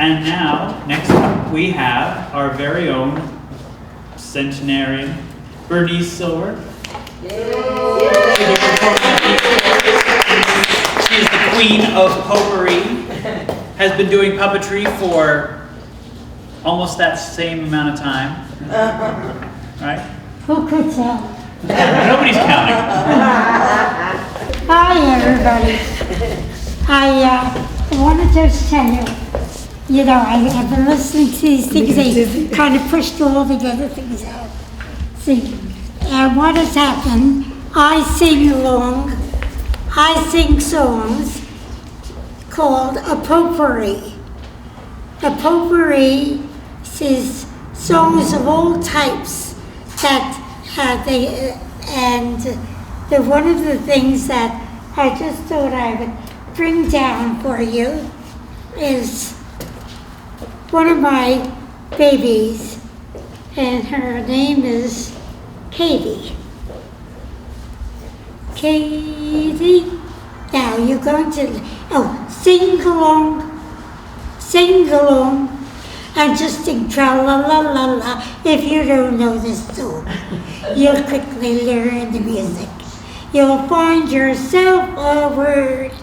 And now, next up, we have our very own centenarian, Bernice Silver. She is the queen of potpourri, has been doing puppetry for almost that same amount of time. Right? Who could tell? Nobody's counting. Hi, everybody. I want to just tell you, I've been listening to these things. They kind of pushed all the other things out. See, and what has happened, I sing songs called a potpourri. A potpourri is songs of all types that one of the things that I just thought I would bring down for you is one of my babies, and her name is Katie. Katie, now you're going to, sing along, and just sing tra-la-la-la-la. If you don't know this song, you'll quickly learn the music. You'll find yourself a word,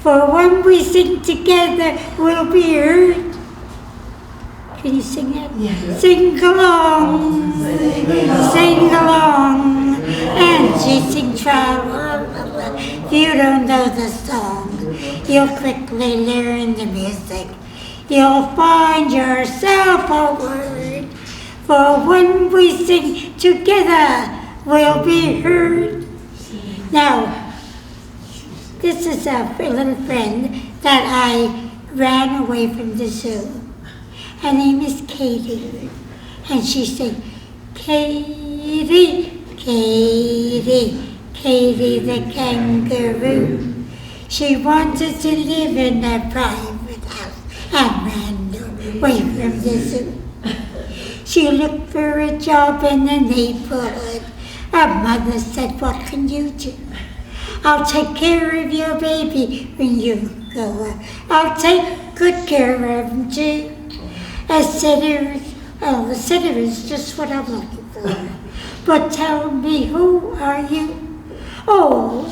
for when we sing together, we'll be heard. Can you sing it? Yeah. Sing along, and she sing tra-la-la-la. If you don't know the song, you'll quickly learn the music. You'll find yourself a word, for when we sing together, we'll be heard. Now, this is a little friend that I ran away from the zoo. Her name is Katie, and she said, Katie, Katie, Katie the kangaroo. She wanted to live in a private house and ran away from the zoo. She looked for a job in the neighborhood. Her mother said, what can you do? I'll take care of your baby when you go out. I'll take good care of him too. A sitter is just what I'm looking for. But tell me, who are you? Oh,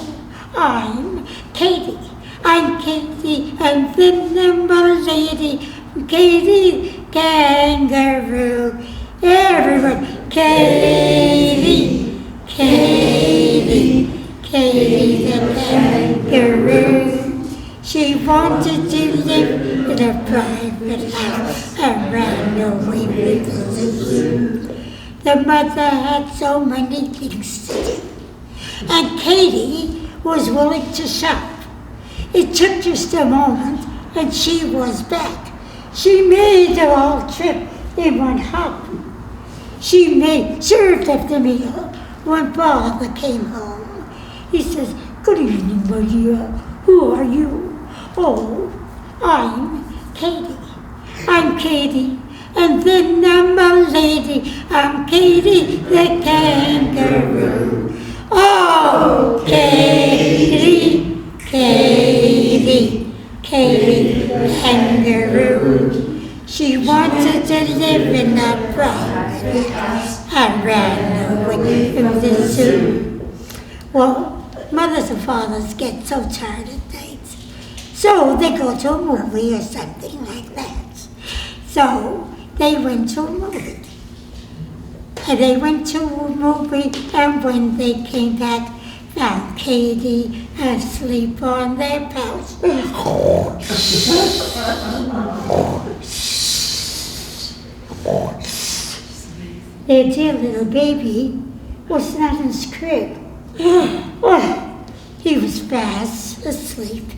I'm Katie. I'm Katie, and then I'm a lady. Katie kangaroo. Everyone, Katie, Katie, Katie the kangaroo. She wanted to live in a private house and ran away with the zoo. The mother had so many things to do, and Katie was willing to shop. It took just a moment, and she was back. She made the whole trip in one hop. She served up the meal when Father came home. He says, good evening, my dear. Who are you? Oh, I'm Katie. I'm Katie, and then I'm a lady. I'm Katie the kangaroo. Oh, Katie, Katie, Katie the kangaroo. She wanted to live in a private house and ran away from the zoo. Well, mothers and fathers get so tired at night, so they go to a movie or something like that. So they went to a movie. And they went to a movie, and when they came back, found Katie asleep on their couch. Their dear little baby was not in his crib. He was fast asleep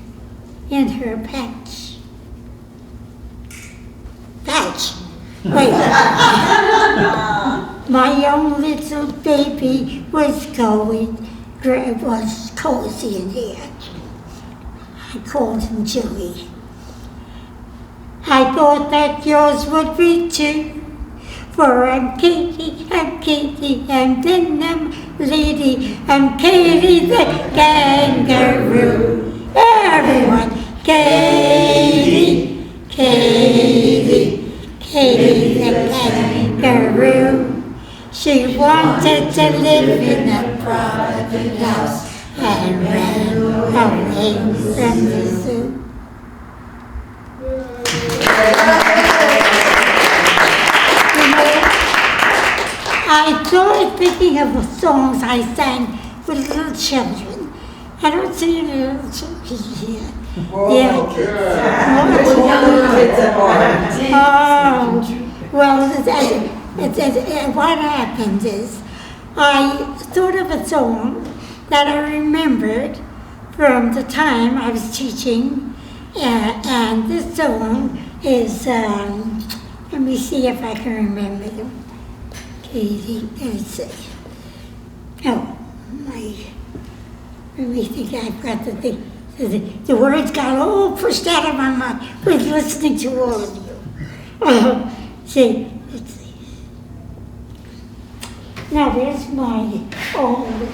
in her pouch. Wait. My young little baby was cozy in here. I called him Joey. I thought that yours would be too. For I'm Katie, and then I'm lady, I'm Katie the kangaroo. Everyone, Katie, Katie, Katie the kangaroo. She wanted to live in a private house and ran away from the zoo. I started thinking of the songs I sang with little children. I don't see any little children here. Yeah. Oh, well, what happened is I thought of a song that I remembered from the time I was teaching, and this song is, let me see if I can remember them. Katie, let's see. Oh, let me think, I've got the thing. The words got all pushed out of my mind with listening to all of you. See, let's see. Now there's my old,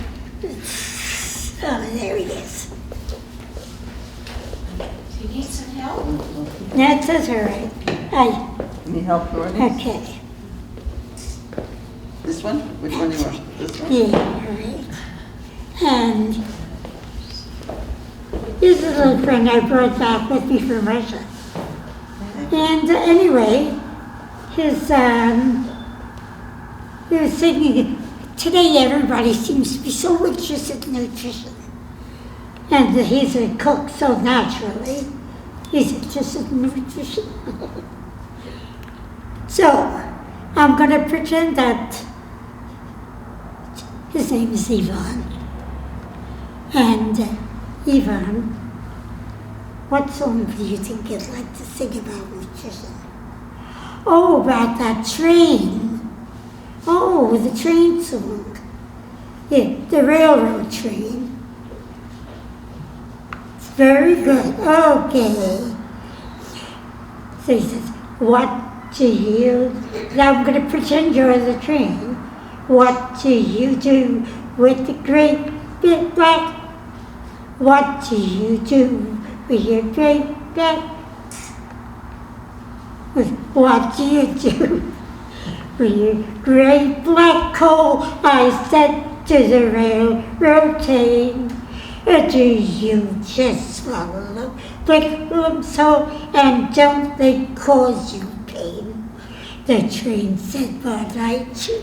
there it is. Do you need some help? That's all right. Need help, Bernice? Okay. This one? Which one do you want? This one? Yeah, all right. And here's a little friend I brought back with me from Russia. And anyway, he was singing, today everybody seems to be so interested in nutrition. And he's a cook, so naturally, he's interested in nutrition. So, I'm going to pretend that his name is Ivan. And Ivan, what song do you think you'd like to sing about nutrition? Oh, about that train. Oh, the train song. Yeah, the railroad train. It's very good. Okay. So he says, what do you... Now I'm going to pretend you're the train. What do you do with the great big black? What do you do with your great black? What do you do with your great black coal? I said to the railroad train. Do you just swallow big lumps whole and don't they cause you pain? The train said, but I chew.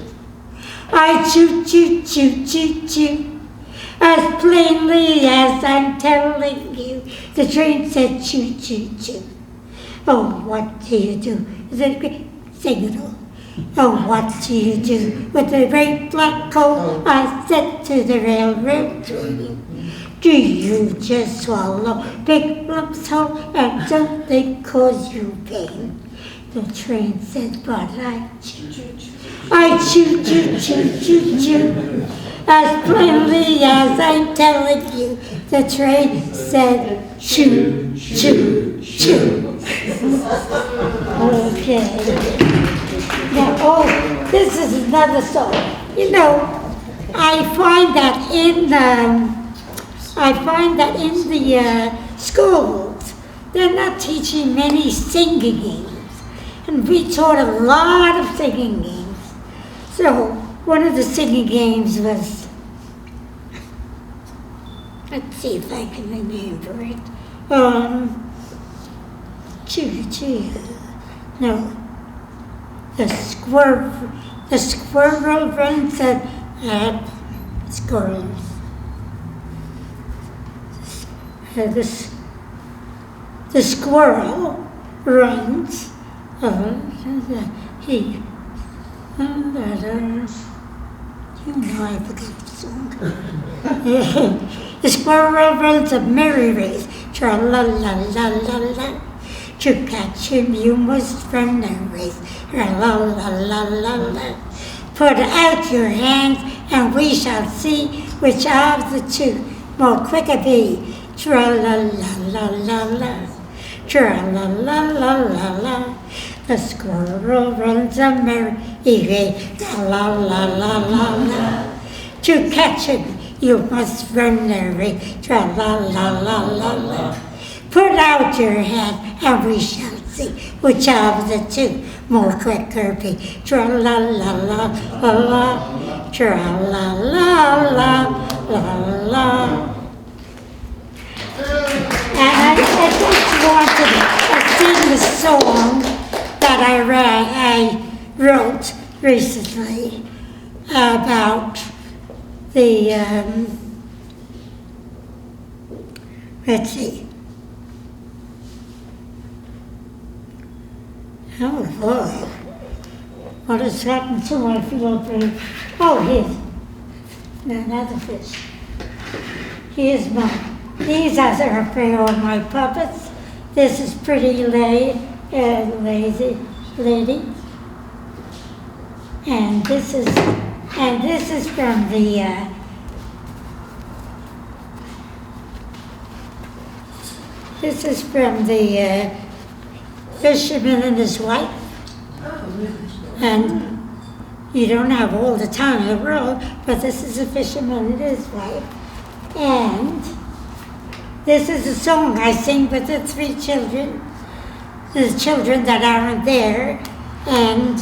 I chew, chew, chew, chew, chew. As plainly as I'm telling you, the train said, chew, chew, chew. Oh, what do you do? Is it great? Sing it all. Oh, what do you do with the great black coal? I said to the railroad train. Do you just swallow big lumps whole and don't they cause you pain? The train said, but I chew, chew, chew, chew, chew. As plainly as I'm telling you, the train said, chew, chew, chew. Okay. Now, oh, this is another song. You know, I find that in the schools, they're not teaching many singing games. And we taught a lot of singing games. So one of the singing games was, let's see if I can remember it. No. The squirrel runs at squirrels. The squirrel runs. You know I forgot the song. The squirrel runs a merry race, tra-la-la-la-la-la. To catch him you must run a race, tra-la-la-la-la-la. Put out your hands and we shall see which of the two more quicker be. Tra-la-la-la-la-la. Tra-la-la-la-la-la. The squirrel runs a merry race, tra-la-la-la-la-la. To catch him, you must run a race, tra-la-la-la-la-la. Put out your hand and we shall easy, which are the two more quick curvy. Tra-la-la-la-la-la, tra-la-la-la-la-la. And I just wanted to sing the song that I wrote recently about the, let's see. Oh, boy. What has happened to my field trip? Oh, here's another fish. These are a pair of my puppets. This is Pretty Lazy Lady. And this is from the Fisherman and His Wife. And you don't have all the time in the world, but this is a fisherman and his wife. And this is a song I sing with the three children, the children that aren't there. And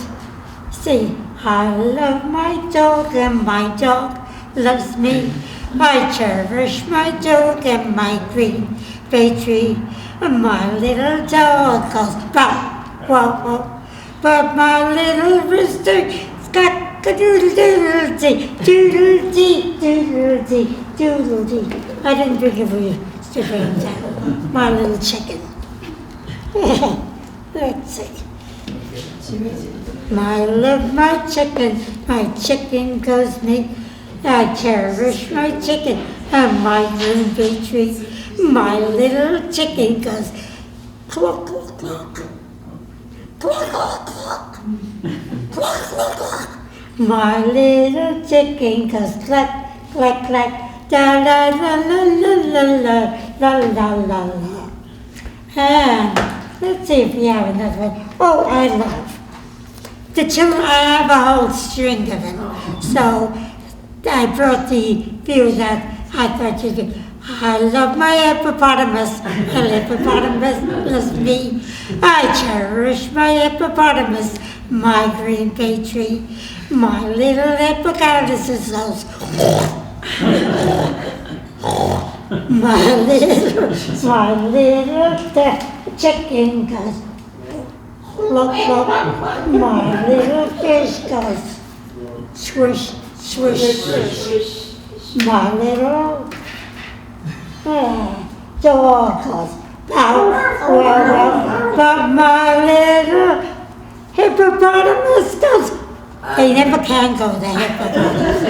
see, I love my dog and my dog loves me. I cherish my dog and my green bay tree. And my little dog goes bow, wow, wow. But my little rooster's got a doodle-doodle-dee, doodle-dee, doodle-dee, doodle-dee. I didn't bring it for you, stupid town. My little chicken. Let's see. I love my chicken goes me. I cherish my chicken and my green bay tree. My little chicken goes cluck, cluck, cluck. Cluck, cluck, cluck. Cluck, cluck, cluck. My little chicken goes cluck, cluck, cluck. Da la la la la la la la la la. And let's see if we have another one. Oh, I love the children. I have a whole string of them. So I brought the few that I thought you could. I love my hippopotamus, and hippopotamus loves me. I cherish my hippopotamus, my green bay tree. My little hippopotamus is those. My little chicken goes look, look. My little fish goes swish, swish, swish. My little dog goes bow, wow, but my little hippopotamus goes. They never can go, the hippopotamus.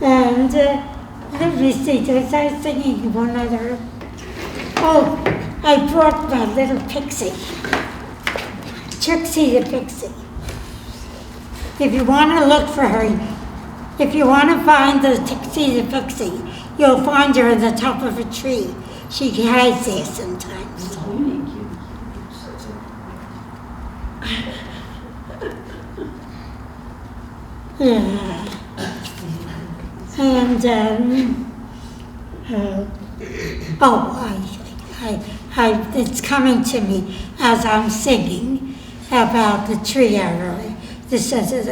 And let me see, was I singing one other? Oh, I brought my little pixie, Trixie the pixie. If you want to look for her, if you want to find the Trixie the pixie, you'll find her at the top of a tree. She hides there sometimes. Yeah. And it's coming to me as I'm singing about the tree arrow. This is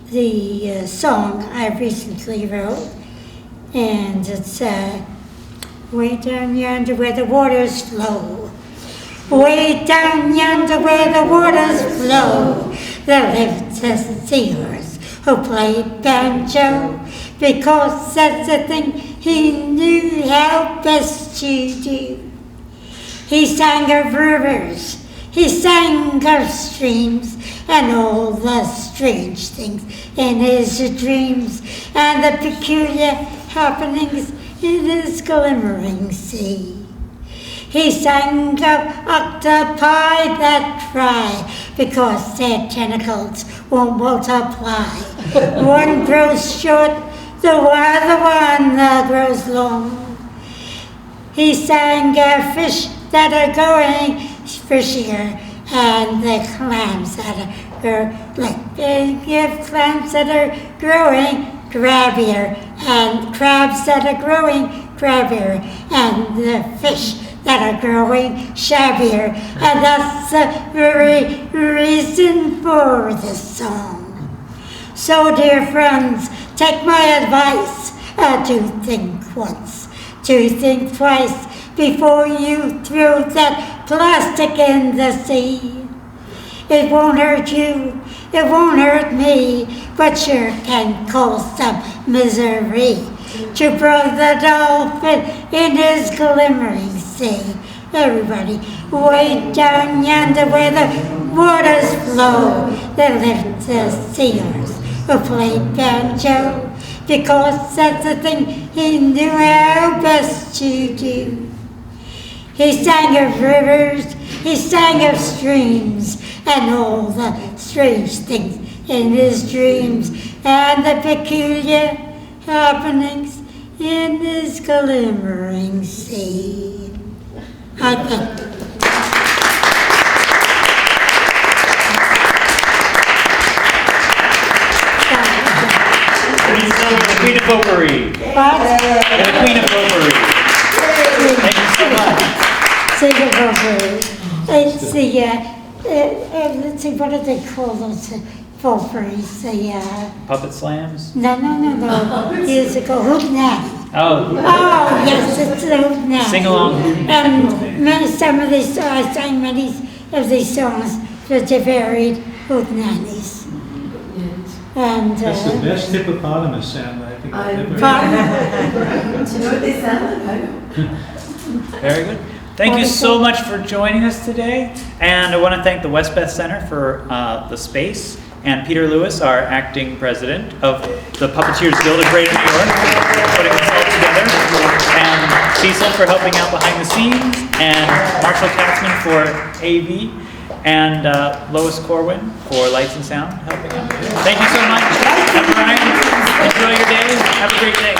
the song I recently wrote, and it's way down yonder where the waters flow. Way down yonder where the waters flow, there lived a seahorse who played banjo, because that's the thing he knew how best to do. He sang of rivers, he sang of streams, and all the strange things in his dreams, and the peculiar happenings in his glimmering sea. He sang of octopi that cry because their tentacles won't multiply. One grows short, the other one grows long. He sang of fish that are going fishier, and the clams that are like big clams that are growing crabbier, and crabs that are growing crabbier, and the fish that are growing shabbier. And that's the very reason for the song. So, dear friends, take my advice. To think once, to think twice before you throw that plastic in the sea. It won't hurt you, it won't hurt me, but sure can cause some misery to Brother Dolphin in his glimmering sea. Everybody, way down yonder where the waters flow, they lift the seers who play banjo, because that's the thing he knew how best to do. He sang of rivers, he sang of streams, and all the strange things in his dreams, and the peculiar happenings in his glimmering sea. I think. The Queen of Potpourri. What? The Queen of Potpourri. Thank you so much. Sing of potpourri. It's the, let's see, what do they call those potpourris? The, Puppet slams? no. Years ago, Hootenanny. Oh, Oh, yes, it's the Hootenanny. sing along. And some of these, I sang many of these songs with the varied Hootenannies. And, That's the best hippopotamus sound I think I've ever pardon? heard. Do you know what they sound like? Very good. Thank you so much for joining us today. And I want to thank the Westbeth Center for the space, and Peter Lewis, our acting president of the Puppeteers Guild of Greater New York, for putting this all together, and Cecil for helping out behind the scenes, and Marshall Katzman for AV, and Lois Corwin for lights and sound helping out. Thank you so much. And Brian, enjoy your day. Have a great day.